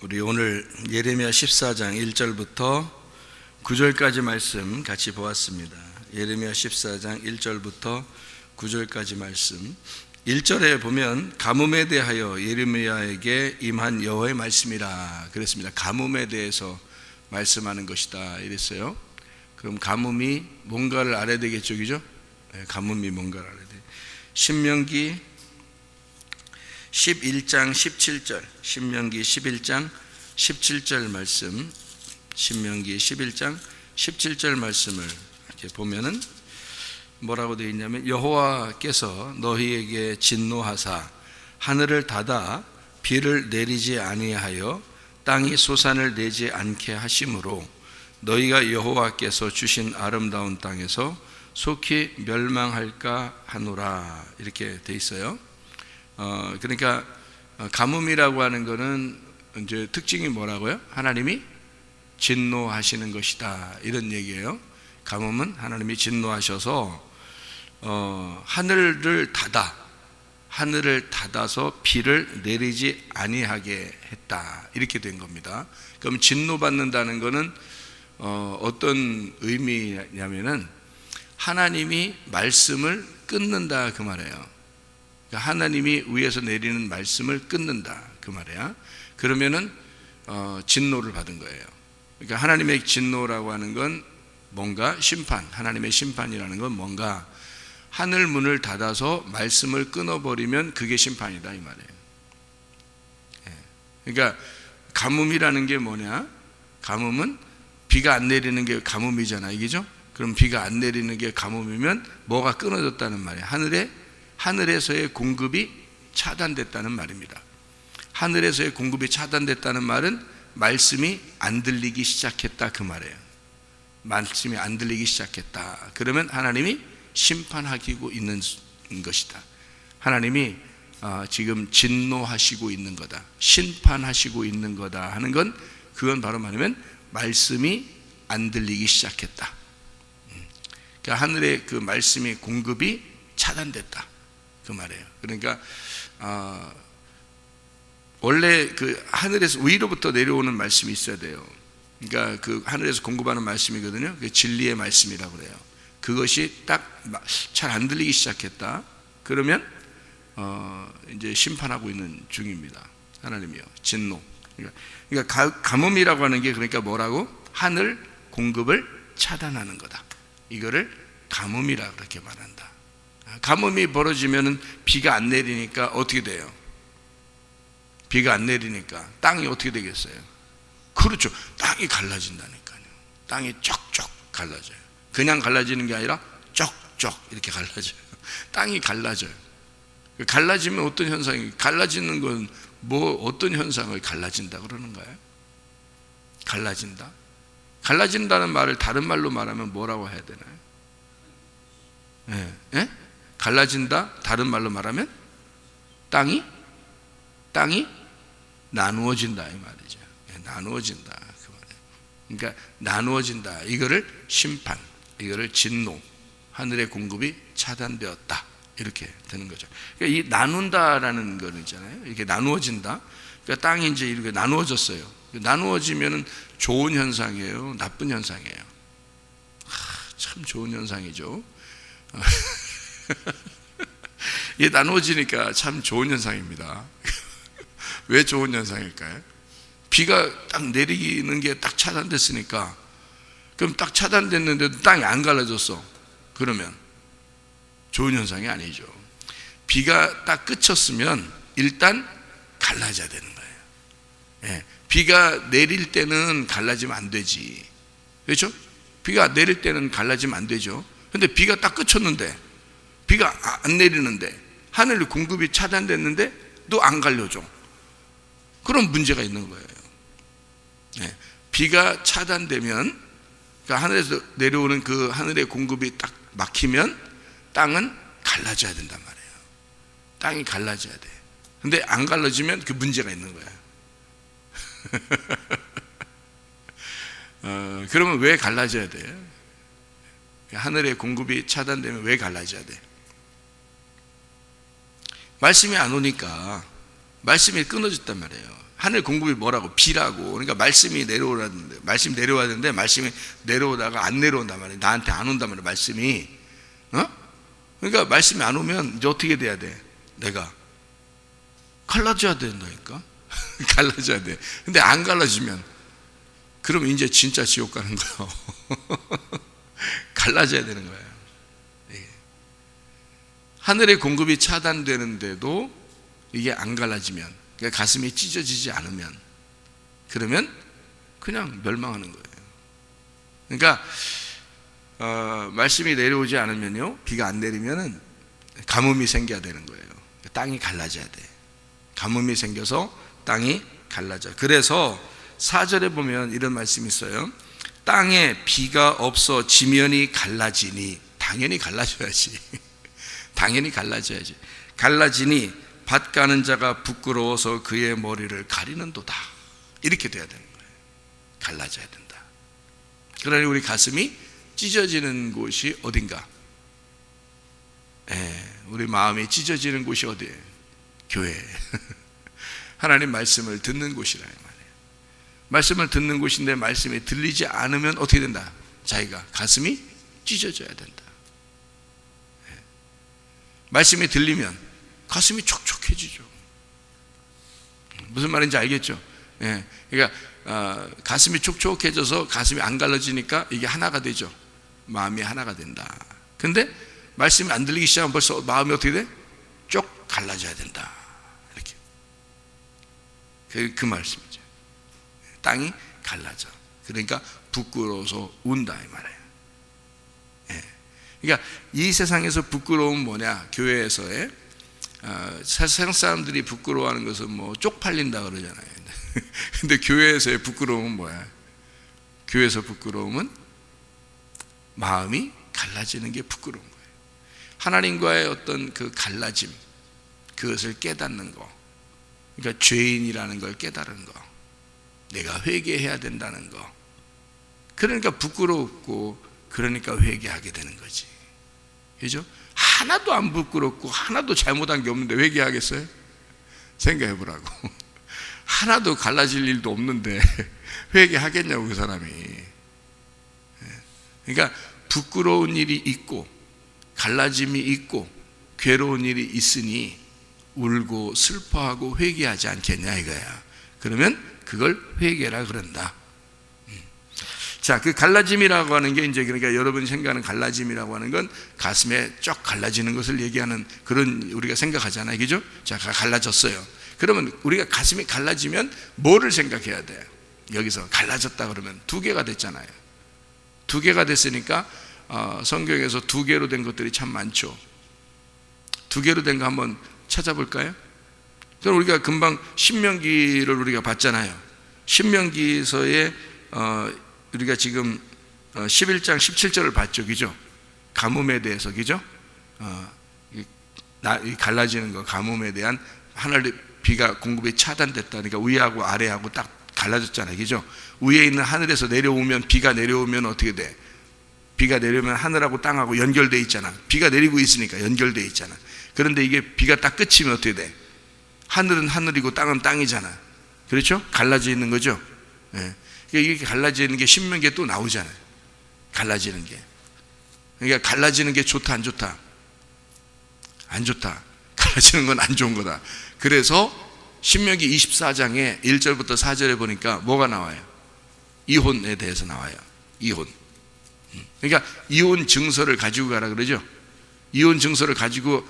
우리 오늘 예레미야 14장 1절부터 9절까지 말씀 같이 보았습니다. 예레미야 14장 1절부터 9절까지 말씀. 1절에 보면 가뭄에 대하여 예레미야에게 임한 여호와의 말씀이라 그랬습니다. 가뭄에 대해서 말씀하는 것이다 이랬어요. 그럼 가뭄이 뭔가를 알아야 되겠죠, 그죠? 네, 가뭄이 뭔가를 알아야 돼. 신명기 11장 17절, 신명기 11장 17절 말씀, 신명기 11장 17절 말씀을 이렇게 보면은 뭐라고 되어 있냐면, 여호와께서 너희에게 진노하사 하늘을 닫아 비를 내리지 아니하여 땅이 소산을 내지 않게 하심으로 너희가 여호와께서 주신 아름다운 땅에서 속히 멸망할까 하노라, 이렇게 되어 있어요. 그러니까 가뭄이라고 하는 것은 이제 특징이 뭐라고요? 하나님이 진노하시는 것이다, 이런 얘기예요. 가뭄은 하나님이 진노하셔서 하늘을 닫아서 비를 내리지 아니하게 했다, 이렇게 된 겁니다. 그럼 진노받는다는 것은 어떤 의미냐면은 하나님이 말씀을 끊는다 그 말이에요. 하나님이 위에서 내리는 말씀을 끊는다 그 말이야. 그러면은 진노를 받은 거예요. 그러니까 하나님의 진노라고 하는 건 뭔가 심판, 하나님의 심판이라는 건 뭔가 하늘 문을 닫아서 말씀을 끊어버리면 그게 심판이다 이 말이에요. 그러니까 가뭄이라는 게 뭐냐? 가뭄은 비가 안 내리는 게 가뭄이잖아, 이게죠? 그럼 비가 안 내리는 게 가뭄이면 뭐가 끊어졌다는 말이에요. 하늘에서의 공급이 차단됐다는 말입니다. 하늘에서의 공급이 차단됐다는 말은 말씀이 안 들리기 시작했다 그 말이에요. 말씀이 안 들리기 시작했다. 그러면 하나님이 심판하고 있는 것이다. 하나님이 지금 진노하시고 있는 거다, 심판하시고 있는 거다 하는 건, 그건 바로 말하면 말씀이 안 들리기 시작했다. 그러니까 하늘의 그 말씀이 공급이 차단됐다 그 말이에요. 그러니까 원래 그 하늘에서 위로부터 내려오는 말씀이 있어야 돼요. 그러니까 그 하늘에서 공급하는 말씀이거든요. 그 진리의 말씀이라고 그래요. 그것이 딱 잘 안 들리기 시작했다. 그러면 이제 심판하고 있는 중입니다. 하나님이요, 진노. 그러니까 가뭄이라고 하는 게 그러니까 뭐라고? 하늘 공급을 차단하는 거다. 이거를 가뭄이라 그렇게 말한다. 가뭄이 벌어지면은 비가 안 내리니까 어떻게 돼요? 비가 안 내리니까 땅이 어떻게 되겠어요? 그렇죠. 땅이 갈라진다니까요. 땅이 쪽쪽 갈라져요. 그냥 갈라지는 게 아니라 쪽쪽 이렇게 갈라져요. 땅이 갈라져요. 갈라지면 어떤 현상이, 갈라지는 건 뭐 어떤 현상을 갈라진다 그러는 거예요? 갈라진다. 갈라진다는 말을 다른 말로 말하면 뭐라고 해야 되나요? 예? 갈라진다 다른 말로 말하면 땅이 나누어진다 이 말이죠. 나누어진다 그 말이에요. 그러니까 나누어진다, 이거를 심판, 이거를 진노, 하늘의 공급이 차단되었다, 이렇게 되는 거죠. 그러니까 이 나눈다라는 거 있잖아요. 이렇게 나누어진다. 그러니까 땅이 이제 이렇게 나누어졌어요. 나누어지면은 좋은 현상이에요, 나쁜 현상이에요? 참 좋은 현상이죠. 이게 나누어지니까 참 좋은 현상입니다. 왜 좋은 현상일까요? 비가 딱 내리는 게 딱 차단됐으니까. 그럼 딱 차단됐는데도 땅이 안 갈라졌어. 그러면 좋은 현상이 아니죠. 비가 딱 그쳤으면 일단 갈라져야 되는 거예요. 예. 비가 내릴 때는 갈라지면 안 되지, 그렇죠? 비가 내릴 때는 갈라지면 안 되죠. 근데 비가 딱 그쳤는데, 비가 안 내리는데, 하늘 공급이 차단됐는데 또 안 갈려져. 그럼 문제가 있는 거예요. 네. 비가 차단되면, 그러니까 하늘에서 내려오는 그 하늘의 공급이 딱 막히면 땅은 갈라져야 된단 말이에요. 땅이 갈라져야 돼. 근데 안 갈라지면 그 문제가 있는 거예요. 그러면 왜 갈라져야 돼요? 하늘의 공급이 차단되면 왜 갈라져야 돼? 말씀이 안 오니까 말씀이 끊어졌단 말이에요. 하늘 공급이 뭐라고? 비라고. 그러니까 말씀이 내려오라는데, 말씀이 내려와야 되는데 말씀이 내려오다가 안 내려온단 말이에요. 나한테 안 온단 말이에요, 말씀이. 그러니까 말씀이 안 오면 이제 어떻게 돼야 돼? 내가 갈라져야 된다니까. 갈라져야 돼. 근데 안 갈라지면 그러면 이제 진짜 지옥 가는 거예요. 갈라져야 되는 거예요. 하늘의 공급이 차단되는데도 이게 안 갈라지면, 그러니까 가슴이 찢어지지 않으면, 그러면 그냥 멸망하는 거예요. 그러니까 말씀이 내려오지 않으면요, 비가 안 내리면은 가뭄이 생겨야 되는 거예요. 땅이 갈라져야 돼. 가뭄이 생겨서 땅이 갈라져. 그래서 4절에 보면 이런 말씀이 있어요. 땅에 비가 없어 지면이 갈라지니, 당연히 갈라져야지. 당연히 갈라져야지. 갈라지니 밭 가는 자가 부끄러워서 그의 머리를 가리는도다. 이렇게 돼야 되는 거예요. 갈라져야 된다. 그러니 우리 가슴이 찢어지는 곳이 어딘가? 우리 마음이 찢어지는 곳이 어디예요? 교회. 하나님 말씀을 듣는 곳이라 말이에요. 말씀을 듣는 곳인데 말씀이 들리지 않으면 어떻게 된다? 자기가 가슴이 찢어져야 된다. 말씀이 들리면 가슴이 촉촉해지죠. 무슨 말인지 알겠죠? 그러니까 가슴이 촉촉해져서 가슴이 안 갈라지니까 이게 하나가 되죠. 마음이 하나가 된다. 근데 말씀이 안 들리기 시작하면 벌써 마음이 어떻게 돼? 쪽 갈라져야 된다. 이렇게. 그 말씀이죠. 땅이 갈라져. 그러니까 부끄러워서 운다 이 말이에요. 그러니까 이 세상에서 부끄러움은 뭐냐? 교회에서의 세상 사람들이 부끄러워하는 것은 뭐 쪽팔린다 그러잖아요. 근데 교회에서의 부끄러움은 뭐야? 교회에서 부끄러움은 마음이 갈라지는 게 부끄러운 거예요. 하나님과의 어떤 그 갈라짐, 그것을 깨닫는 거, 그러니까 죄인이라는 걸 깨달은 거, 내가 회개해야 된다는 거. 그러니까 부끄럽고, 그러니까 회개하게 되는 거지. 그죠? 하나도 안 부끄럽고 하나도 잘못한 게 없는데 회개하겠어요? 생각해 보라고. 하나도 갈라질 일도 없는데 회개하겠냐고, 그 사람이. 그러니까 부끄러운 일이 있고 갈라짐이 있고 괴로운 일이 있으니 울고 슬퍼하고 회개하지 않겠냐 이거야. 그러면 그걸 회개라 그런다. 자, 그 갈라짐이라고 하는 게 이제, 그러니까 여러분이 생각하는 갈라짐이라고 하는 건 가슴에 쫙 갈라지는 것을 얘기하는 그런, 우리가 생각하잖아요. 그죠? 자, 갈라졌어요. 그러면 우리가 가슴이 갈라지면 뭐를 생각해야 돼요? 여기서 갈라졌다 그러면 두 개가 됐잖아요. 두 개가 됐으니까 성경에서 두 개로 된 것들이 참 많죠. 두 개로 된 거 한번 찾아볼까요? 그럼 우리가 금방 신명기를 우리가 봤잖아요. 신명기서에 우리가 지금 11장 17절을 봤죠. 그죠? 가뭄에 대해서. 그죠? 갈라지는 거, 가뭄에 대한 하늘의 비가 공급이 차단됐다. 그러니까 위하고 아래하고 딱 갈라졌잖아요. 그죠? 위에 있는 하늘에서 내려오면, 비가 내려오면 어떻게 돼? 비가 내려오면 하늘하고 땅하고 연결되어 있잖아. 비가 내리고 있으니까 연결되어 있잖아. 그런데 이게 비가 딱 끝이면 어떻게 돼? 하늘은 하늘이고 땅은 땅이잖아. 그렇죠? 갈라져 있는 거죠. 이게 갈라지는 게 신명기에 또 나오잖아요. 갈라지는 게. 그러니까 갈라지는 게 좋다 안 좋다? 안 좋다. 갈라지는 건 안 좋은 거다. 그래서 신명기 24장에 1절부터 4절에 보니까 뭐가 나와요? 이혼에 대해서 나와요. 이혼. 그러니까 이혼 증서를 가지고 가라 그러죠. 이혼 증서를 가지고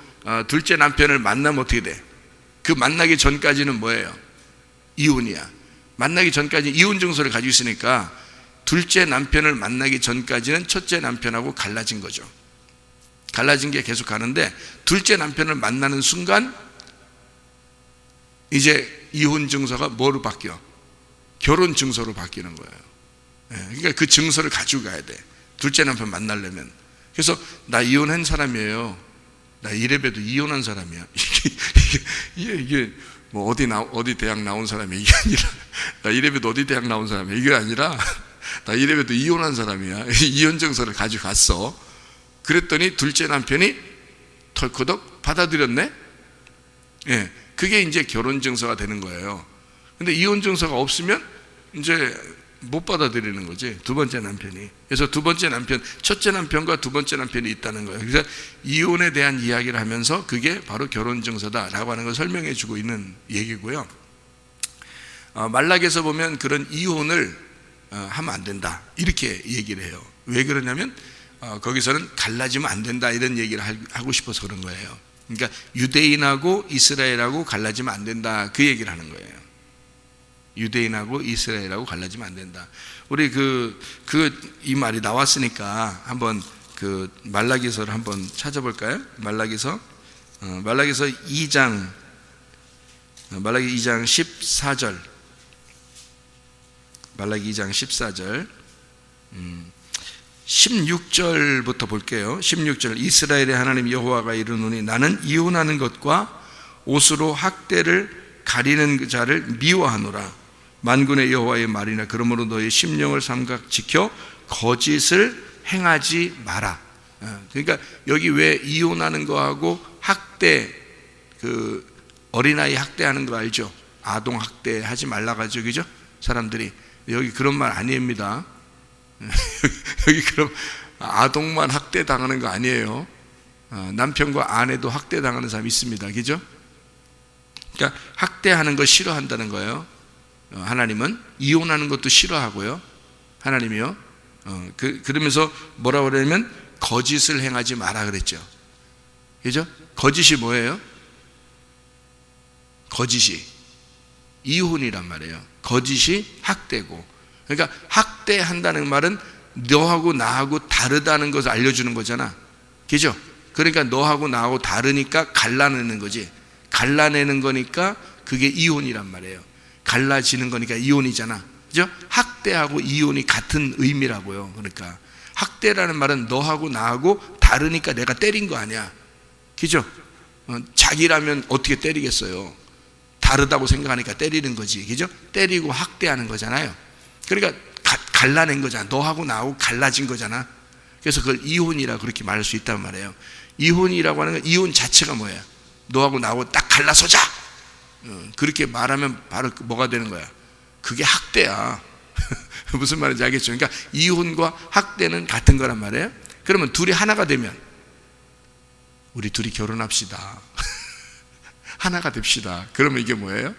둘째 남편을 만나면 어떻게 돼? 그 만나기 전까지는 뭐예요? 이혼이야. 만나기 전까지 이혼 증서를 가지고 있으니까 둘째 남편을 만나기 전까지는 첫째 남편하고 갈라진 거죠. 갈라진 게 계속 가는데 둘째 남편을 만나는 순간 이제 이혼 증서가 뭐로 바뀌어? 결혼 증서로 바뀌는 거예요. 그러니까 그 증서를 가지고 가야 돼. 둘째 남편 만나려면. 그래서 나 이혼한 사람이에요. 나 이래봬도 이혼한 사람이야. 이게 뭐 어디 대학 나온 사람이 이게 아니라, 나 이래봬도 어디 대학 나온 사람이야. 이게 아니라 나 이래봬도 이혼한 사람이야. 이혼 증서를 가지고 갔어. 그랬더니 둘째 남편이 털커덕 받아들였네. 그 그게 이제 결혼 증서가 되는 거예요. 근데 이혼 증서가 없으면 이제 못 받아들이는 거지, 두 번째 남편이. 그래서 두 번째 남편, 첫째 남편과 두 번째 남편이 있다는 거예요. 그래서 이혼에 대한 이야기를 하면서 그게 바로 결혼 증서다라고 하는 걸 설명해 주고 있는 얘기고요. 말락에서 보면 그런 이혼을 하면 안 된다 이렇게 얘기를 해요. 왜 그러냐면 거기서는 갈라지면 안 된다 이런 얘기를 하고 싶어서 그런 거예요. 그러니까 유대인하고 이스라엘하고 갈라지면 안 된다 그 얘기를 하는 거예요. 유대인하고 이스라엘하고 갈라지면 안 된다. 우리 이 말이 나왔으니까 한번 그 말라기서를 한번 찾아볼까요? 말라기서 2장 14절. 말라기 2장 14절 16절부터 볼게요. 16절 이스라엘의 하나님 여호와가 이르노니 나는 이혼하는 것과 옷으로 학대를 가리는 자를 미워하노라. 만군의 여호와의 말이나 그러므로 너의 심령을 삼각 지켜 거짓을 행하지 마라. 그러니까 여기 왜 이혼하는 거하고 학대, 그 어린아이 학대하는 거 알죠? 아동 학대하지 말라 가지고 그죠? 사람들이 여기 그런 말 아닙니다. 여기 그럼 아동만 학대 당하는 거 아니에요. 남편과 아내도 학대 당하는 사람이 있습니다. 그죠? 그러니까 학대하는 거 싫어한다는 거예요. 하나님은 이혼하는 것도 싫어하고요. 하나님이요. 그러면서 뭐라고 그러냐면 거짓을 행하지 마라 그랬죠. 그죠? 거짓이 뭐예요? 거짓이 이혼이란 말이에요. 거짓이 학대고. 그러니까 학대한다는 말은 너하고 나하고 다르다는 것을 알려주는 거잖아. 그죠? 그러니까 너하고 나하고 다르니까 갈라내는 거지. 갈라내는 거니까 그게 이혼이란 말이에요. 갈라지는 거니까 이혼이잖아. 그죠? 학대하고 이혼이 같은 의미라고요. 그러니까 학대라는 말은 너하고 나하고 다르니까 내가 때린 거 아니야. 그죠? 자기라면 어떻게 때리겠어요? 다르다고 생각하니까 때리는 거지. 그죠? 때리고 학대하는 거잖아요. 그러니까 갈라낸 거잖아. 너하고 나하고 갈라진 거잖아. 그래서 그걸 이혼이라 그렇게 말할 수 있단 말이에요. 이혼이라고 하는 건 이혼 자체가 뭐예요? 너하고 나하고 딱 갈라서자. 그렇게 말하면 바로 뭐가 되는 거야? 그게 학대야. 무슨 말인지 알겠죠? 그러니까 이혼과 학대는 같은 거란 말이에요. 그러면 둘이 하나가 되면 우리 둘이 결혼합시다. 하나가 됩시다. 그러면 이게 뭐예요?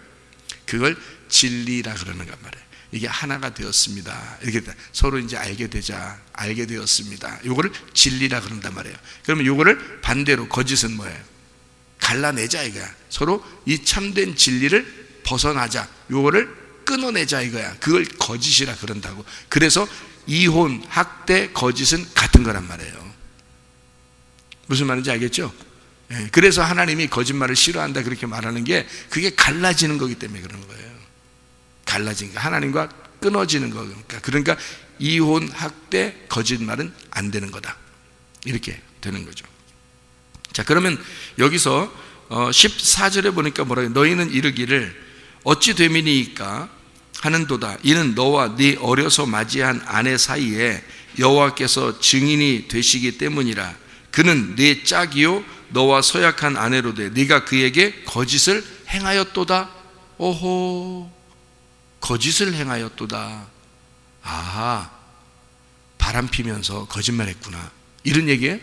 그걸 진리라 그러는 건 말이에요. 이게 하나가 되었습니다. 이렇게 서로 이제 알게 되자. 알게 되었습니다. 요거를 진리라 그런단 말이에요. 그러면 요거를 반대로 거짓은 뭐예요? 갈라내자 이거야. 서로 이 참된 진리를 벗어나자. 요거를 끊어내자 이거야. 그걸 거짓이라 그런다고. 그래서 이혼, 학대, 거짓은 같은 거란 말이에요. 무슨 말인지 알겠죠? 예, 그래서 하나님이 거짓말을 싫어한다 그렇게 말하는 게 그게 갈라지는 거기 때문에 그런 거예요. 갈라진 거, 하나님과 끊어지는 거니까. 그러니까 이혼, 학대, 거짓말은 안 되는 거다. 이렇게 되는 거죠. 자, 그러면 여기서 14절에 보니까 뭐라고 해요? 너희는 이르기를 어찌 됨이니까 하는도다. 이는 너와 네 어려서 맞이한 아내 사이에 여호와께서 증인이 되시기 때문이라. 그는 네 짝이요 너와 서약한 아내로 돼 네가 그에게 거짓을 행하였도다. 오호, 거짓을 행하였도다. 아, 바람 피면서 거짓말했구나 이런 얘기예요?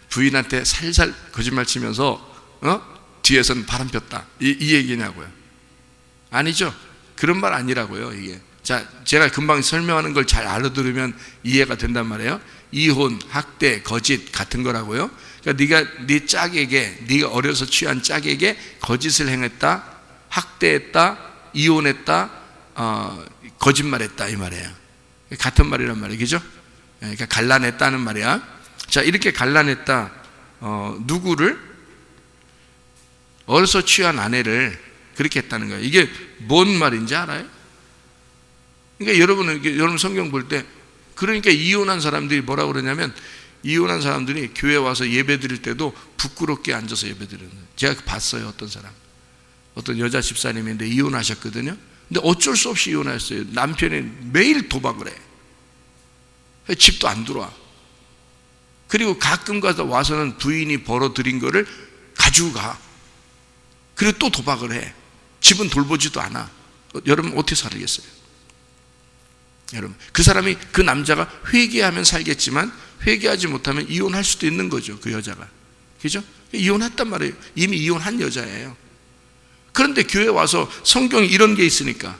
부인한테 살살 거짓말 치면서 뒤에서는 바람 폈다 이 얘기냐고요? 아니죠. 그런 말 아니라고요. 이게 자, 제가 금방 설명하는 걸 잘 알아들으면 이해가 된단 말이에요. 이혼, 학대, 거짓 같은 거라고요. 그러니까 네가 네 짝에게, 네가 어려서 취한 짝에게 거짓을 행했다, 학대했다, 이혼했다, 거짓말했다 이 말이에요. 같은 말이란 말이죠. 그러니까 갈라냈다는 말이야. 자, 이렇게 갈라냈다. 누구를? 어려서 취한 아내를 그렇게 했다는 거예요. 이게 뭔 말인지 알아요? 그러니까 여러분 성경 볼 때 그러니까 이혼한 사람들이 뭐라고 그러냐면 이혼한 사람들이 교회 와서 예배 드릴 때도 부끄럽게 앉아서 예배 드리는 거예요. 제가 봤어요. 어떤 여자 집사님인데 이혼하셨거든요. 근데 어쩔 수 없이 이혼했어요. 남편이 매일 도박을 해. 집도 안 들어와. 그리고 가끔 가서 와서는 부인이 벌어들인 거를 가지고 가. 그리고 또 도박을 해. 집은 돌보지도 않아. 여러분 어떻게 살겠어요? 여러분, 그 사람이, 그 남자가 회개하면 살겠지만 회개하지 못하면 이혼할 수도 있는 거죠. 그 여자가. 그죠? 이혼했단 말이에요. 이미 이혼한 여자예요. 그런데 교회 와서 성경에 이런 게 있으니까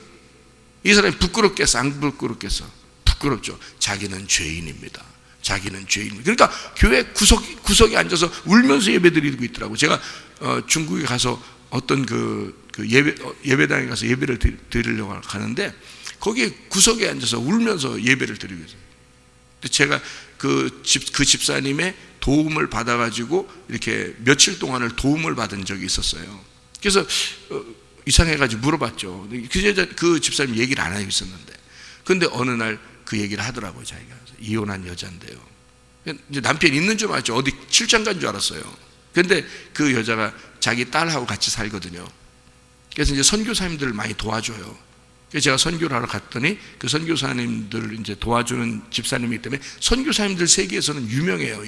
이 사람이 부끄럽겠어? 안 부끄럽겠어? 부끄럽죠. 자기는 죄인입니다. 자기는 죄인입니다. 그러니까 교회 구석에 앉아서 울면서 예배드리고 있더라고요. 제가 중국에 가서 어떤 예배당에 가서 예배를 드리려고 가는데 거기에 구석에 앉아서 울면서 예배를 드리고 있어요. 제가 그 집사님의 도움을 받아가지고 이렇게 며칠 동안을 도움을 받은 적이 있었어요. 그래서 이상해가지고 물어봤죠. 그 집사님 얘기를 안 하고 있었는데, 근데 어느 날 그 얘기를 하더라고요. 자기가 이혼한 여자인데요. 이제 남편 있는 줄 알았죠. 어디 출장 간 줄 알았어요. 근데 그 여자가 자기 딸하고 같이 살거든요. 그래서 이제 선교사님들을 많이 도와줘요. 그래서 제가 선교를 하러 갔더니 그 선교사님들을 이제 도와주는 집사님이기 때문에 선교사님들 세계에서는 유명해요.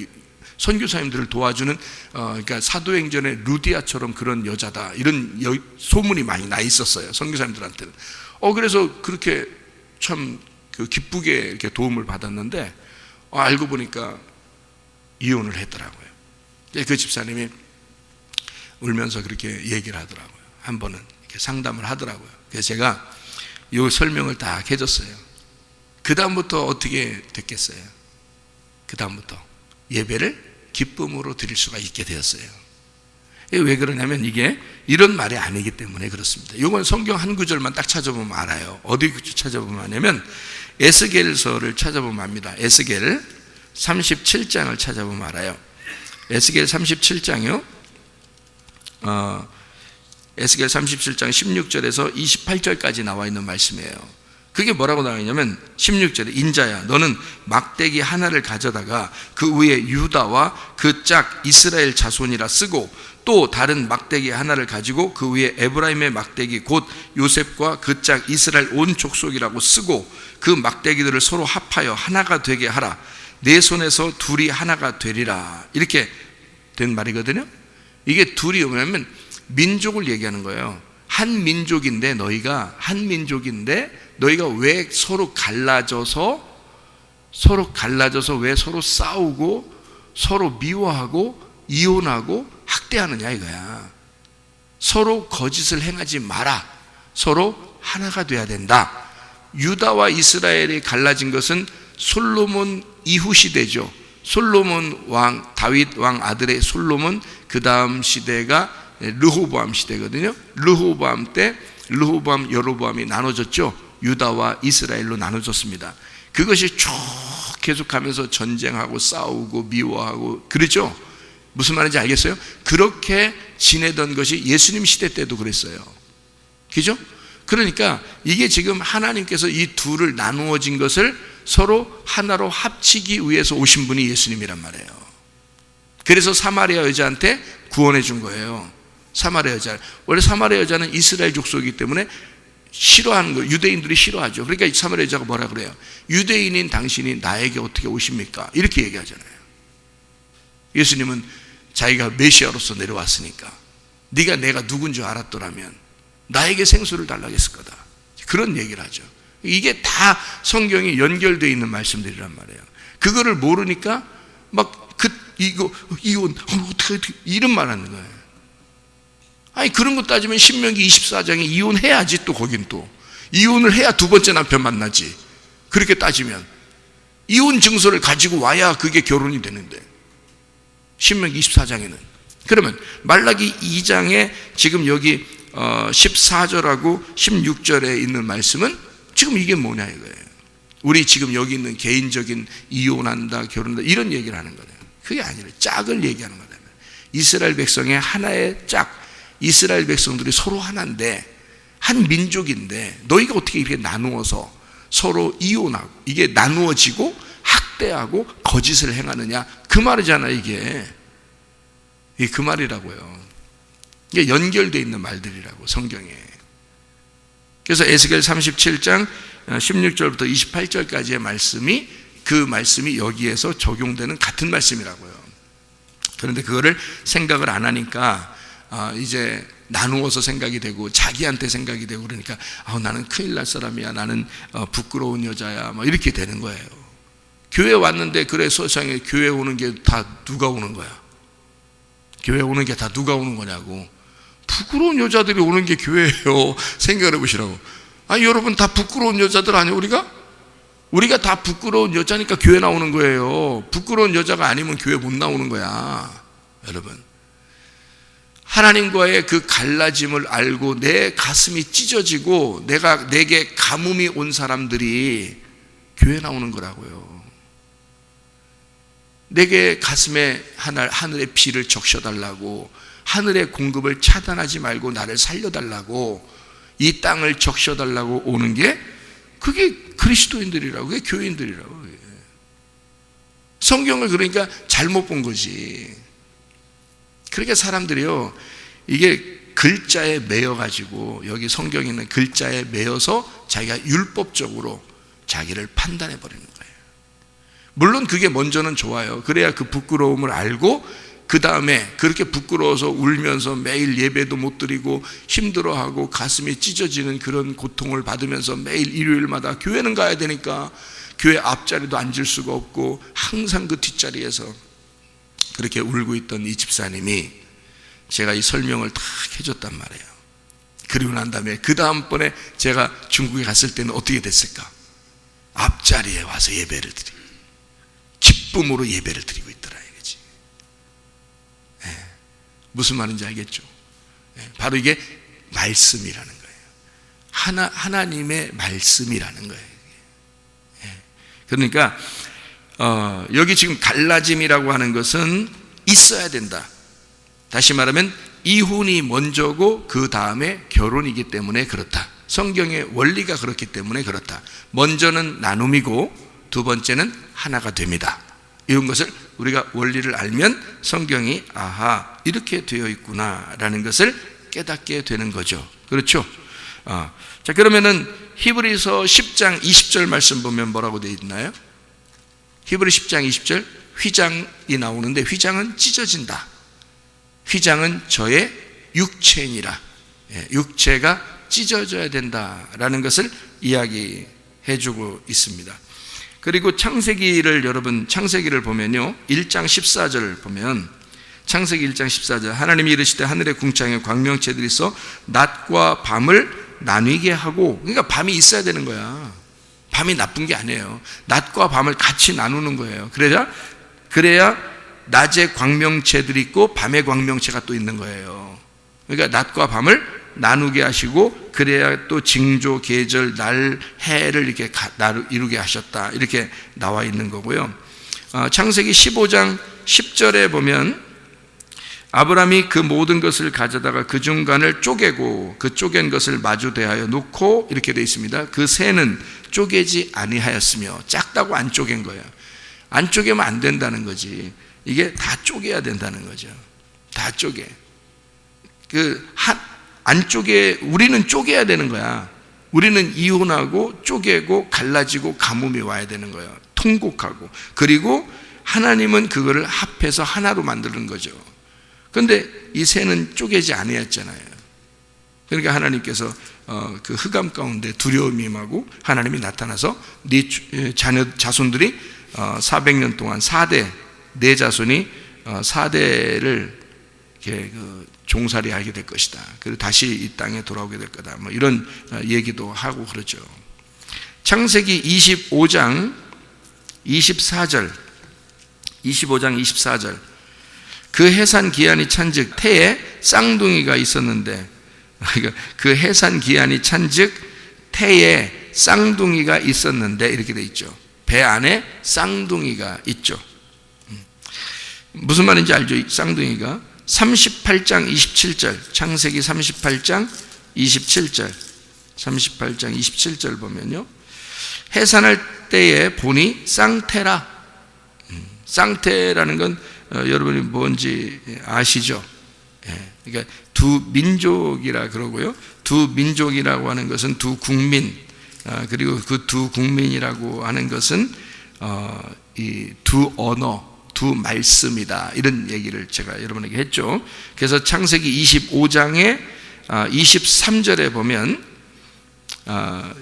선교사님들을 도와주는 그러니까 사도행전의 루디아처럼 그런 여자다, 이런 소문이 많이 나 있었어요. 선교사님들한테는. 그래서 그렇게 참 기쁘게 이렇게 도움을 받았는데 알고 보니까 이혼을 했더라고요. 그 집사님이 울면서 그렇게 얘기를 하더라고요. 한 번은 이렇게 상담을 하더라고요. 그래서 제가 이 설명을 딱 해줬어요. 그 다음부터 어떻게 됐겠어요? 그 다음부터 예배를 기쁨으로 드릴 수가 있게 되었어요. 왜 그러냐면 이게 이런 말이 아니기 때문에 그렇습니다. 이건 성경 한 구절만 딱 찾아보면 알아요. 어디 찾아보면 아냐면 에스겔서를 찾아보면 압니다. 에스겔 37장을 찾아보면 알아요. 에스겔 37장이요. 에스겔 37장 16절에서 28절까지 나와 있는 말씀이에요. 그게 뭐라고 나와 있냐면 16절에 인자야, 너는 막대기 하나를 가져다가 그 위에 유다와 그 짝 이스라엘 자손이라 쓰고 또 다른 막대기 하나를 가지고 그 위에 에브라임의 막대기 곧 요셉과 그 짝 이스라엘 온 족속이라고 쓰고 그 막대기들을 서로 합하여 하나가 되게 하라. 내 손에서 둘이 하나가 되리라. 이렇게 된 말이거든요. 이게 둘이 뭐냐면 민족을 얘기하는 거예요. 한 민족인데 너희가 왜 서로 갈라져서 왜 서로 싸우고 서로 미워하고 이혼하고 학대하느냐 이거야. 서로 거짓을 행하지 마라. 서로 하나가 돼야 된다. 유다와 이스라엘이 갈라진 것은 솔로몬 이후 시대죠. 솔로몬 왕, 다윗 왕 아들의 솔로몬, 그 다음 시대가 르호보암 시대거든요. 르호보암 때 르호보암, 여로보암이 나눠졌죠. 유다와 이스라엘로 나눠졌습니다. 그것이 쭉 계속하면서 전쟁하고 싸우고 미워하고 그렇죠. 무슨 말인지 알겠어요? 그렇게 지내던 것이 예수님 시대 때도 그랬어요. 그죠? 그러니까 이게 지금 하나님께서 이 둘을 나누어진 것을 서로 하나로 합치기 위해서 오신 분이 예수님이란 말이에요. 그래서 사마리아 여자한테 구원해 준 거예요. 사마리아 여자. 원래 사마리아 여자는 이스라엘 족속이기 때문에 싫어하는 거, 유대인들이 싫어하죠. 그러니까 사마리아 여자가 뭐라 그래요? 유대인인 당신이 나에게 어떻게 오십니까? 이렇게 얘기하잖아요. 예수님은 자기가 메시아로서 내려왔으니까 네가 내가 누군 줄 알았더라면 나에게 생수를 달라고 했을 거다. 그런 얘기를 하죠. 이게 다 성경이 연결되어 있는 말씀들이란 말이에요. 그거를 모르니까 막 이혼 어떻게 이런 말 하는 거예요. 아니 그런 거 따지면 신명기 24장에 이혼해야지. 또 거긴 또 이혼을 해야 두 번째 남편 만나지. 그렇게 따지면 이혼 증서를 가지고 와야 그게 결혼이 되는데, 신명기 24장에는. 그러면 말라기 2장에 지금 여기 14절하고 16절에 있는 말씀은 지금 이게 뭐냐 이거예요. 우리 지금 여기 있는 개인적인 이혼한다, 결혼한다 이런 얘기를 하는 거예요. 그게 아니라 짝을 얘기하는 거예요. 이스라엘 백성의 하나의 짝, 이스라엘 백성들이 서로 하나인데 한 민족인데 너희가 어떻게 이렇게 나누어서 서로 이혼하고 이게 나누어지고 학대하고 거짓을 행하느냐, 그 말이잖아. 이게 그 말이라고요. 이게 연결되어 있는 말들이라고 성경에. 그래서 에스겔 37장 16절부터 28절까지의 말씀이 그 말씀이 여기에서 적용되는 같은 말씀이라고요. 그런데 그거를 생각을 안 하니까 이제 나누어서 생각이 되고 자기한테 생각이 되고 그러니까 나는 큰일 날 사람이야, 나는 부끄러운 여자야, 뭐 이렇게 되는 거예요. 교회 왔는데 그래 세상에 교회 오는 게 다 누가 오는 거야? 교회 오는 게 다 누가 오는 거냐고. 부끄러운 여자들이 오는 게 교회예요. 생각을 해보시라고. 여러분 다 부끄러운 여자들 아니에요? 우리가 다 부끄러운 여자니까 교회 나오는 거예요. 부끄러운 여자가 아니면 교회 못 나오는 거야. 여러분, 하나님과의 그 갈라짐을 알고 내 가슴이 찢어지고 내게 가뭄이 온 사람들이 교회 나오는 거라고요. 내게 가슴에 하늘의 비를 적셔달라고, 하늘의 공급을 차단하지 말고 나를 살려달라고, 이 땅을 적셔달라고 오는 게 그게 그리스도인들이라고, 그게 교인들이라고. 성경을 그러니까 잘못 본 거지. 그러니까 사람들이요, 이게 글자에 매여가지고, 여기 성경에 있는 글자에 매여서 자기가 율법적으로 자기를 판단해 버리는 거예요. 물론 그게 먼저는 좋아요. 그래야 그 부끄러움을 알고 그 다음에 그렇게 부끄러워서 울면서 매일 예배도 못 드리고 힘들어하고 가슴이 찢어지는 그런 고통을 받으면서 매일 일요일마다 교회는 가야 되니까 교회 앞자리도 앉을 수가 없고 항상 그 뒷자리에서 그렇게 울고 있던 이 집사님이 제가 이 설명을 다 해줬단 말이에요. 그리고 난 다음에 그 다음번에 제가 중국에 갔을 때는 어떻게 됐을까? 앞자리에 와서 예배를 드리고 기쁨으로 예배를 드리고 있더라 이거지. 무슨 말인지 알겠죠? 바로 이게 말씀이라는 거예요. 하나님의 말씀이라는 거예요. 그러니까 여기 지금 갈라짐이라고 하는 것은 있어야 된다. 다시 말하면 이혼이 먼저고 그 다음에 결혼이기 때문에 그렇다. 성경의 원리가 그렇기 때문에 그렇다. 먼저는 나눔이고 두 번째는 하나가 됩니다. 이런 것을 우리가 원리를 알면 성경이 아하 이렇게 되어 있구나라는 것을 깨닫게 되는 거죠. 그렇죠? 자, 그러면은 히브리서 10장 20절 말씀 보면 뭐라고 되어 있나요? 히브리 10장 20절 휘장이 나오는데 휘장은 찢어진다. 휘장은 저의 육체니라. 육체가 찢어져야 된다라는 것을 이야기해주고 있습니다. 그리고 창세기를 여러분 창세기를 보면요 1장 14절 보면 창세기 1장 14절 하나님이 이르시되 하늘의 궁창에 광명체들이 있어 낮과 밤을 나뉘게 하고, 그러니까 밤이 있어야 되는 거야. 밤이 나쁜 게 아니에요. 낮과 밤을 같이 나누는 거예요. 그래야 낮에 광명체들이 있고 밤에 광명체가 또 있는 거예요. 그러니까 낮과 밤을 나누게 하시고 그래야 또 징조, 계절, 날, 해를 이렇게 이루게 하셨다. 이렇게 나와 있는 거고요. 창세기 15장 10절에 보면 아브라함이 그 모든 것을 가져다가 그 중간을 쪼개고 그 쪼갠 것을 마주 대하여 놓고 이렇게 되어 있습니다. 그 새는 쪼개지 아니하였으며, 작다고 안 쪼갠 거예요. 안 쪼개면 안 된다는 거지. 이게 다 쪼개야 된다는 거죠. 다 쪼개. 안쪽에 우리는 쪼개야 되는 거야. 우리는 이혼하고 쪼개고 갈라지고 가뭄이 와야 되는 거예요. 통곡하고. 그리고 하나님은 그거를 합해서 하나로 만드는 거죠. 그런데 이 새는 쪼개지 아니었잖아요. 그러니까 하나님께서 그 흑암 가운데 두려움이 임하고 하나님이 나타나서 네 자손들이 400년 동안 4대 내 자손이 4대를 이렇게 종살이 하게 될 것이다. 그리고 다시 이 땅에 돌아오게 될 거다. 뭐 이런 얘기도 하고 그러죠. 창세기 25장 24절 그 해산 기한이 찬즉 태에 쌍둥이가 있었는데, 그 해산 기한이 찬즉 태에 쌍둥이가 있었는데 이렇게 돼 있죠. 배 안에 쌍둥이가 있죠. 무슨 말인지 알죠? 쌍둥이가 38장 27절 창세기 38장 27절 보면요 해산할 때에 보니 쌍태라. 쌍태라는 건 여러분이 뭔지 아시죠? 그러니까 두 민족이라 그러고요. 두 민족이라고 하는 것은 두 국민, 그리고 그 두 국민이라고 하는 것은 이 두 언어, 두 말씀이다. 이런 얘기를 제가 여러분에게 했죠. 그래서 창세기 25장의 23절에 보면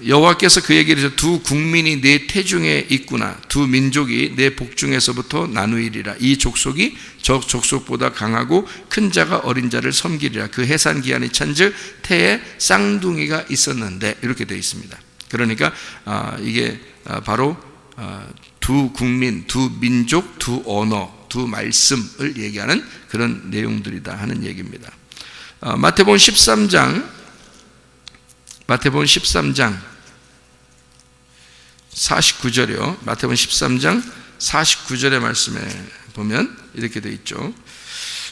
여호와께서 그에게 이르시되 두 국민이 네 태중에 있구나. 두 민족이 네 복중에서부터 나누이리라. 이 족속이 저 족속보다 강하고 큰 자가 어린 자를 섬기리라. 그 해산 기한이 찬즉 태에 쌍둥이가 있었는데, 이렇게 되어 있습니다. 그러니까 이게 바로 두 국민, 두 민족, 두 언어, 두 말씀을 얘기하는 그런 내용들이다 하는 얘기입니다. 마태복음 13장 49절이요. 마태복음 13장 49절의 말씀에 보면 이렇게 되어 있죠.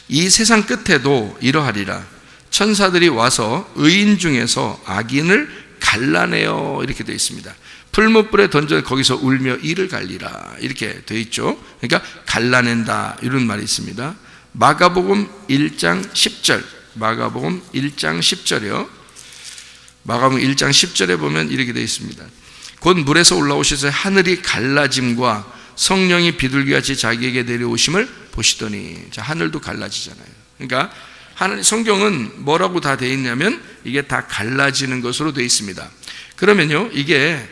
이 세상 끝에도 이러하리라. 천사들이 와서 의인 중에서 악인을 갈라내어, 이렇게 되어 있습니다. 풀무불에 던져 거기서 울며 이를 갈리라, 이렇게 되어 있죠. 그러니까 갈라낸다, 이런 말이 있습니다. 마가복음 1장 10절, 마가복음 1장 10절이요. 마가복음 1장 10절에 보면 이렇게 되어 있습니다. 곧 물에서 올라오셔서 하늘이 갈라짐과 성령이 비둘기같이 자기에게 내려오심을 보시더니, 자, 하늘도 갈라지잖아요. 그러니까 성경은 뭐라고 다 되어 있냐면 이게 다 갈라지는 것으로 되어 있습니다. 그러면요, 이게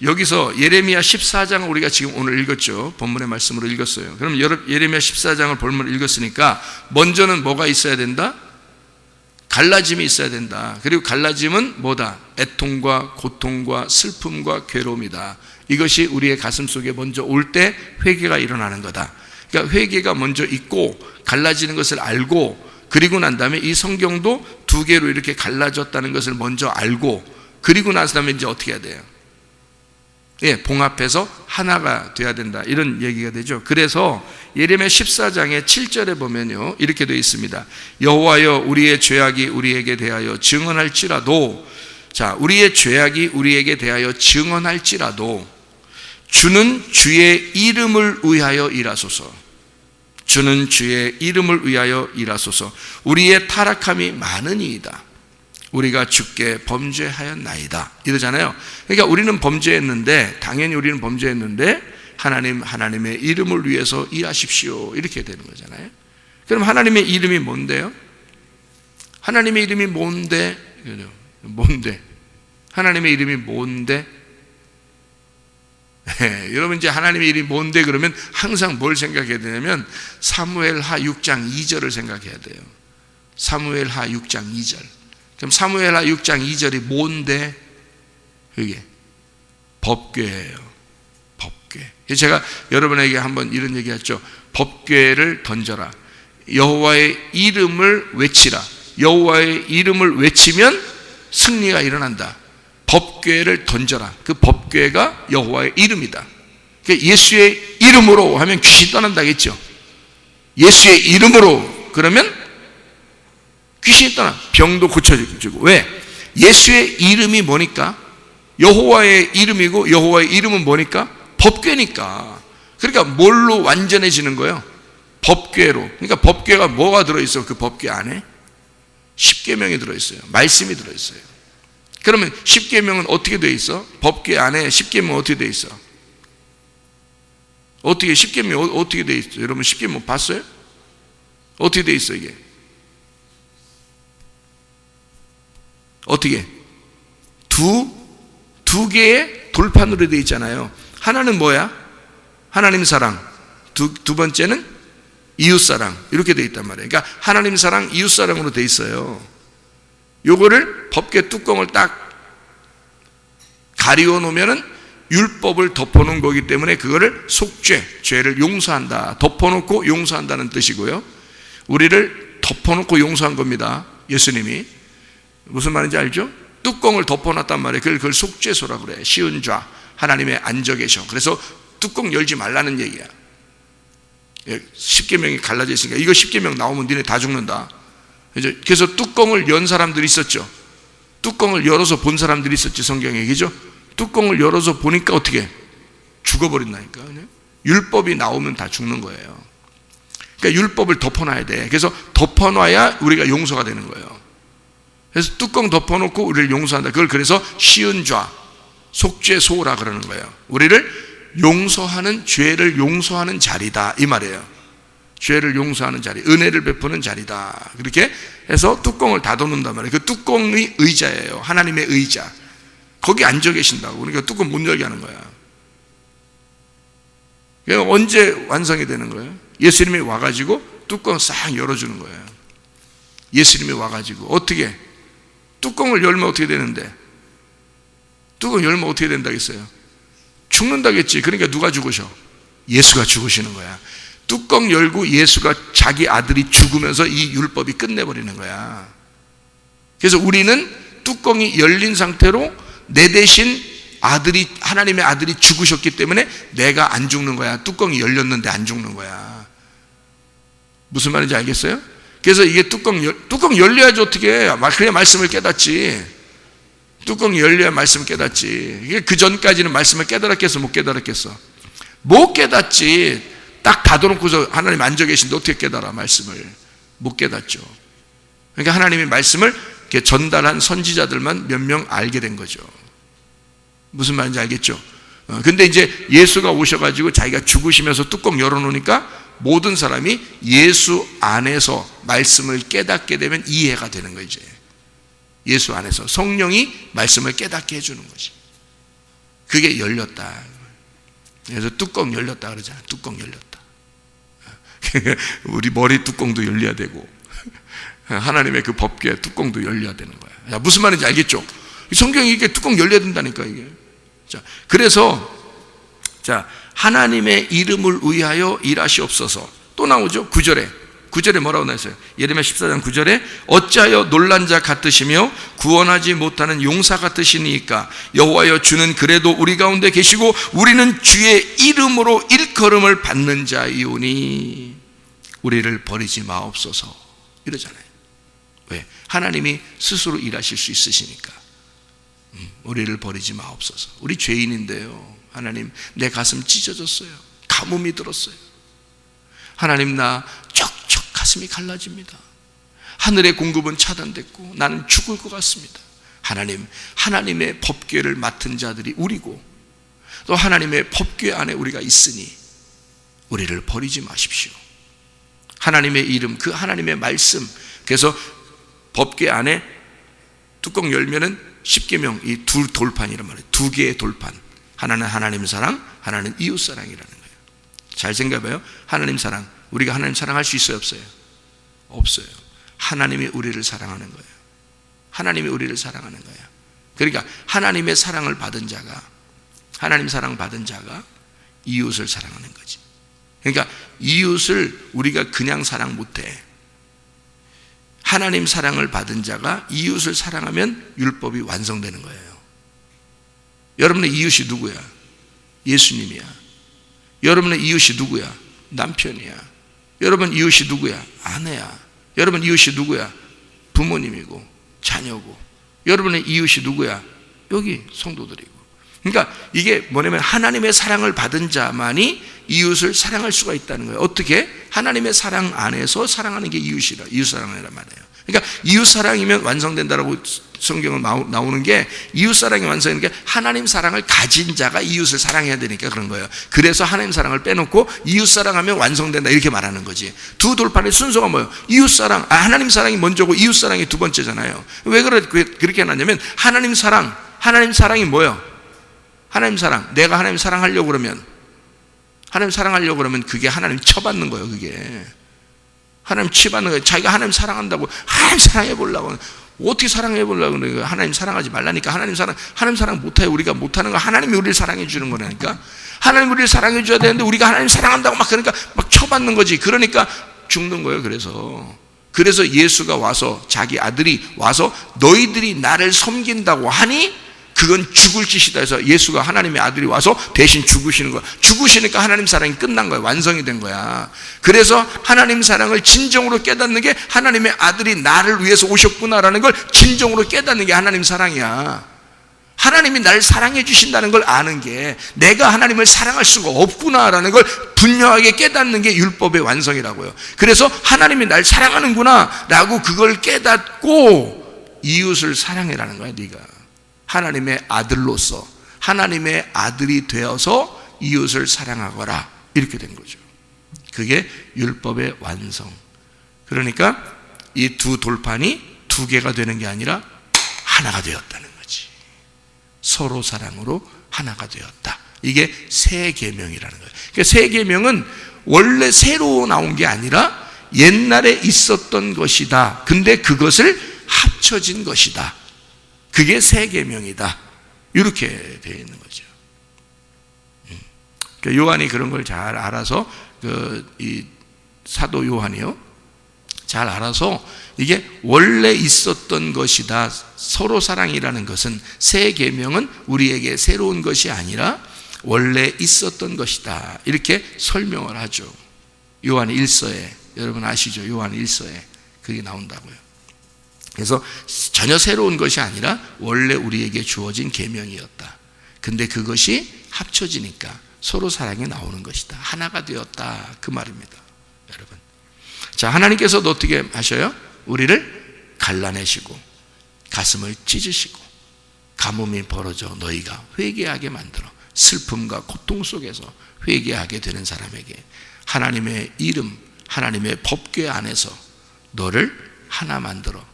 여기서 예레미야 14장을 우리가 지금 오늘 읽었죠. 본문의 말씀으로 읽었어요. 그럼 예레미야 14장을 본문으로 읽었으니까 먼저는 뭐가 있어야 된다? 갈라짐이 있어야 된다. 그리고 갈라짐은 뭐다? 애통과 고통과 슬픔과 괴로움이다. 이것이 우리의 가슴 속에 먼저 올 때 회개가 일어나는 거다. 그러니까 회개가 먼저 있고 갈라지는 것을 알고, 그리고 난 다음에 이 성경도 두 개로 이렇게 갈라졌다는 것을 먼저 알고, 그리고 나서 다음에 이제 어떻게 해야 돼요? 봉합해서 하나가 돼야 된다, 이런 얘기가 되죠. 그래서 예레미야 14장의 7절에 보면요, 이렇게 되어 있습니다. 여호와여, 우리의 죄악이 우리에게 대하여 증언할지라도, 자, 우리의 죄악이 우리에게 대하여 증언할지라도 주는 주의 이름을 위하여 일하소서. 주는 주의 이름을 위하여 일하소서. 우리의 타락함이 많으니이다. 우리가 주께 범죄하였나이다, 이러잖아요. 그러니까 우리는 범죄했는데, 당연히 우리는 범죄했는데 하나님의 이름을 위해서 일하십시오, 이렇게 되는 거잖아요. 그럼 하나님의 이름이 뭔데요? 하나님의 이름이 뭔데? 하나님의 이름이 뭔데? 여러분, 이제 하나님의 이름이 뭔데 그러면 항상 뭘 생각해야 되냐면 사무엘하 6장 2절을 생각해야 돼요. 사무엘하 6장 2절. 그럼 사무엘하 6장 2절이 뭔데? 그게 법궤예요. 법궤. 제가 여러분에게 한번 이런 얘기했죠. 법궤를 던져라. 여호와의 이름을 외치라. 여호와의 이름을 외치면 승리가 일어난다. 법궤를 던져라. 그 법궤가 여호와의 이름이다. 그러니까 예수의 이름으로 하면 귀신 떠난다겠죠. 예수의 이름으로 그러면 귀신이 떠나, 병도 고쳐지고. 왜? 예수의 이름이 뭐니까? 여호와의 이름이고, 여호와의 이름은 뭐니까? 법궤니까. 그러니까 뭘로 완전해지는 거예요? 법궤로. 그러니까 법궤가 뭐가 들어있어? 그 법궤 안에 십계명이 들어있어요. 말씀이 들어있어요. 그러면 십계명은 어떻게 돼 있어? 법궤 안에 십계명 어떻게 돼 있어? 어떻게 십계명 어떻게 돼 있어? 여러분 십계명 봤어요? 어떻게 돼 있어 이게? 어떻게? 두 개의 돌판으로 되어 있잖아요. 하나는 뭐야? 하나님 사랑. 두 번째는 이웃 사랑. 이렇게 되어 있단 말이에요. 그러니까 하나님 사랑, 이웃 사랑으로 되어 있어요. 요거를 법궤 뚜껑을 딱 가리워 놓으면은 율법을 덮어놓은 거기 때문에 그거를 속죄, 죄를 용서한다. 덮어놓고 용서한다는 뜻이고요. 우리를 덮어놓고 용서한 겁니다. 예수님이. 무슨 말인지 알죠? 뚜껑을 덮어놨단 말이에요. 그걸 속죄소라고 그래. 시은 좌, 하나님의 앉아 계셔. 그래서 뚜껑 열지 말라는 얘기야. 십계명이 갈라져 있으니까 이거 십계명 나오면 니네 다 죽는다. 그래서 뚜껑을 연 사람들이 있었죠. 뚜껑을 열어서 본 사람들이 있었지, 성경에. 그죠? 뚜껑을 열어서 보니까 어떻게? 죽어버린다니까. 율법이 나오면 다 죽는 거예요. 그러니까 율법을 덮어놔야 돼. 그래서 덮어놔야 우리가 용서가 되는 거예요. 그래서 뚜껑 덮어놓고 우리를 용서한다. 그걸 그래서 시은좌, 속죄소라 그러는 거예요. 우리를 용서하는, 죄를 용서하는 자리다, 이 말이에요. 죄를 용서하는 자리, 은혜를 베푸는 자리다. 그렇게 해서 뚜껑을 닫아놓는단 말이에요. 그 뚜껑이 의자예요. 하나님의 의자. 거기 앉아 계신다고. 그러니까 뚜껑 못 열게 하는 거야. 그러니까 언제 완성이 되는 거예요? 예수님이 와가지고 뚜껑 싹 열어주는 거예요. 예수님이 와가지고 어떻게? 뚜껑을 열면 어떻게 되는데? 뚜껑 열면 어떻게 된다겠어요? 죽는다겠지. 그러니까 누가 죽으셔? 예수가 죽으시는 거야. 뚜껑 열고 예수가 자기 아들이 죽으면서 이 율법이 끝내버리는 거야. 그래서 우리는 뚜껑이 열린 상태로 내 대신 하나님의 아들이 죽으셨기 때문에 내가 안 죽는 거야. 뚜껑이 열렸는데 안 죽는 거야. 무슨 말인지 알겠어요? 그래서 이게 뚜껑 열려야지 어떻게 해. 그래야 말씀을 깨닫지. 뚜껑이 열려야 말씀을 깨닫지. 그 전까지는 말씀을 깨달았겠어, 못 깨달았겠어? 못 깨닫지. 딱 닫아놓고서 하나님 앉아 계신데 어떻게 깨달아 말씀을? 못 깨닫죠. 그러니까 하나님의 말씀을 이렇게 전달한 선지자들만 몇 명 알게 된 거죠. 무슨 말인지 알겠죠? 근데 이제 예수가 오셔가지고 자기가 죽으시면서 뚜껑 열어놓으니까 모든 사람이 예수 안에서 말씀을 깨닫게 되면 이해가 되는 거예요. 이제 예수 안에서 성령이 말씀을 깨닫게 해주는 거지. 그게 열렸다. 그래서 뚜껑 열렸다 그러잖아. 뚜껑 열렸다. 우리 머리 뚜껑도 열려야 되고 하나님의 그 법궤 뚜껑도 열려야 되는 거야. 자, 무슨 말인지 알겠죠? 성경이 이렇게 뚜껑 열려야 된다니까 이게. 자, 그래서 자, 하나님의 이름을 위하여 일하시옵소서. 또 나오죠. 9절에 뭐라고 나왔어요? 예레미야 14장 9절에 어찌하여 놀란 자 같으시며 구원하지 못하는 용사 같으시니까 여호와여 주는 그래도 우리 가운데 계시고 우리는 주의 이름으로 일컬음을 받는 자이오니 우리를 버리지 마옵소서 이러잖아요. 왜? 하나님이 스스로 일하실 수 있으시니까 우리를 버리지 마옵소서. 우리 죄인인데요. 하나님 내 가슴 찢어졌어요. 가뭄이 들었어요. 하나님 나 쩍쩍 가슴이 갈라집니다. 하늘의 공급은 차단됐고 나는 죽을 것 같습니다. 하나님, 하나님의 법궤를 맡은 자들이 우리고 또 하나님의 법궤 안에 우리가 있으니 우리를 버리지 마십시오. 하나님의 이름, 그 하나님의 말씀. 그래서 법궤 안에 뚜껑 열면은 십계명 이 두 돌판이란 말이에요. 두 개의 돌판. 하나는 하나님 사랑, 하나는 이웃 사랑이라는 거예요. 잘 생각해봐요. 하나님 사랑. 우리가 하나님 사랑할 수 있어요, 없어요? 없어요. 하나님이 우리를 사랑하는 거예요. 하나님이 우리를 사랑하는 거예요. 그러니까 하나님의 사랑을 받은 자가, 하나님 사랑 받은 자가 이웃을 사랑하는 거지. 그러니까 이웃을 우리가 그냥 사랑 못해. 하나님 사랑을 받은 자가 이웃을 사랑하면 율법이 완성되는 거예요. 여러분의 이웃이 누구야? 예수님이야. 여러분의 이웃이 누구야? 남편이야. 여러분 이웃이 누구야? 아내야. 여러분 이웃이 누구야? 부모님이고 자녀고. 여러분의 이웃이 누구야? 여기 성도들이고. 그러니까 이게 뭐냐면 하나님의 사랑을 받은 자만이 이웃을 사랑할 수가 있다는 거예요. 어떻게? 하나님의 사랑 안에서 사랑하는 게 이웃이라, 이웃 사랑이란 말이에요. 그러니까 이웃 사랑이면 완성된다라고 성경은 나오는 게, 이웃 사랑이 완성되는 게 하나님 사랑을 가진 자가 이웃을 사랑해야 되니까 그런 거예요. 그래서 하나님 사랑을 빼놓고 이웃 사랑하면 완성된다 이렇게 말하는 거지. 두 돌판의 순서가 뭐예요? 이웃 사랑, 하나님 사랑이 먼저고 이웃 사랑이 두 번째잖아요. 왜 그렇게 해놨냐면 하나님 사랑이 뭐예요? 하나님 사랑. 내가 하나님 사랑하려고 그러면, 하나님 사랑하려고 그러면 그게 하나님 쳐받는 거예요. 그게 하나님 치받는 거예요. 자기가 하나님 사랑한다고 하나님 사랑해 보려고, 어떻게 사랑해 보려고 그러니까 하나님 사랑하지 말라니까. 하나님 사랑 못해요. 우리가 못하는 거 하나님이 우리를 사랑해 주는 거라니까. 하나님 우리를 사랑해 줘야 되는데 우리가 하나님 사랑한다고 막 그러니까 막 쳐받는 거지. 그러니까 죽는 거예요. 그래서 예수가 와서, 자기 아들이 와서 너희들이 나를 섬긴다고 하니 그건 죽을 짓이다 해서 예수가, 하나님의 아들이 와서 대신 죽으시는 거야. 죽으시니까 하나님 사랑이 끝난 거야. 완성이 된 거야. 그래서 하나님 사랑을 진정으로 깨닫는 게, 하나님의 아들이 나를 위해서 오셨구나라는 걸 진정으로 깨닫는 게 하나님 사랑이야. 하나님이 나를 사랑해 주신다는 걸 아는 게, 내가 하나님을 사랑할 수가 없구나라는 걸 분명하게 깨닫는 게 율법의 완성이라고요. 그래서 하나님이 날 사랑하는구나 라고 그걸 깨닫고 이웃을 사랑해라는 거야. 네가 하나님의 아들로서, 하나님의 아들이 되어서 이웃을 사랑하거라, 이렇게 된 거죠. 그게 율법의 완성. 그러니까 이 두 돌판이 두 개가 되는 게 아니라 하나가 되었다는 거지. 서로 사랑으로 하나가 되었다. 이게 새 계명이라는 거예요. 그러니까 새 계명은 원래 새로 나온 게 아니라 옛날에 있었던 것이다. 근데 그것을 합쳐진 것이다. 그게 새 계명이다. 이렇게 되어 있는 거죠. 그러니까 요한이 그런 걸 잘 알아서 이 사도 요한이요, 잘 알아서 이게 원래 있었던 것이다. 서로 사랑이라는 것은, 새 계명은 우리에게 새로운 것이 아니라 원래 있었던 것이다. 이렇게 설명을 하죠. 요한 1서에, 여러분 아시죠? 요한 1서에 그게 나온다고요. 그래서 전혀 새로운 것이 아니라 원래 우리에게 주어진 계명이었다. 근데 그것이 합쳐지니까 서로 사랑이 나오는 것이다. 하나가 되었다. 그 말입니다. 여러분. 자, 하나님께서도 어떻게 하셔요? 우리를 갈라내시고 가슴을 찢으시고 가뭄이 벌어져 너희가 회개하게 만들어 슬픔과 고통 속에서 회개하게 되는 사람에게 하나님의 이름, 하나님의 법궤 안에서 너를 하나 만들어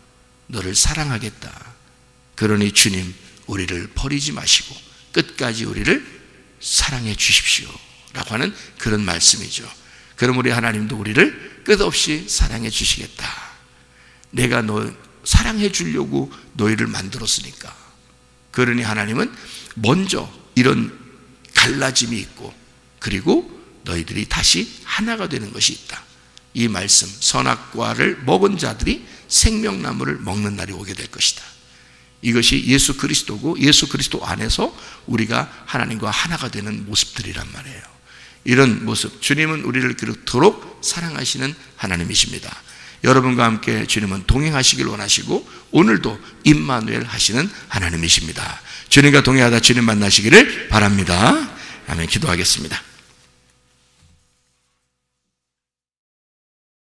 너를 사랑하겠다. 그러니 주님, 우리를 버리지 마시고 끝까지 우리를 사랑해 주십시오 라고 하는 그런 말씀이죠. 그럼 우리 하나님도 우리를 끝없이 사랑해 주시겠다. 내가 너 사랑해 주려고 너희를 만들었으니까. 그러니 하나님은 먼저 이런 갈라짐이 있고, 그리고 너희들이 다시 하나가 되는 것이 있다. 이 말씀, 선악과를 먹은 자들이 생명나무를 먹는 날이 오게 될 것이다. 이것이 예수 그리스도고, 예수 그리스도 안에서 우리가 하나님과 하나가 되는 모습들이란 말이에요. 이런 모습, 주님은 우리를 그렇도록 사랑하시는 하나님이십니다. 여러분과 함께 주님은 동행하시길 원하시고 오늘도 임마누엘 하시는 하나님이십니다. 주님과 동행하다 주님 만나시기를 바랍니다. 아멘. 기도하겠습니다.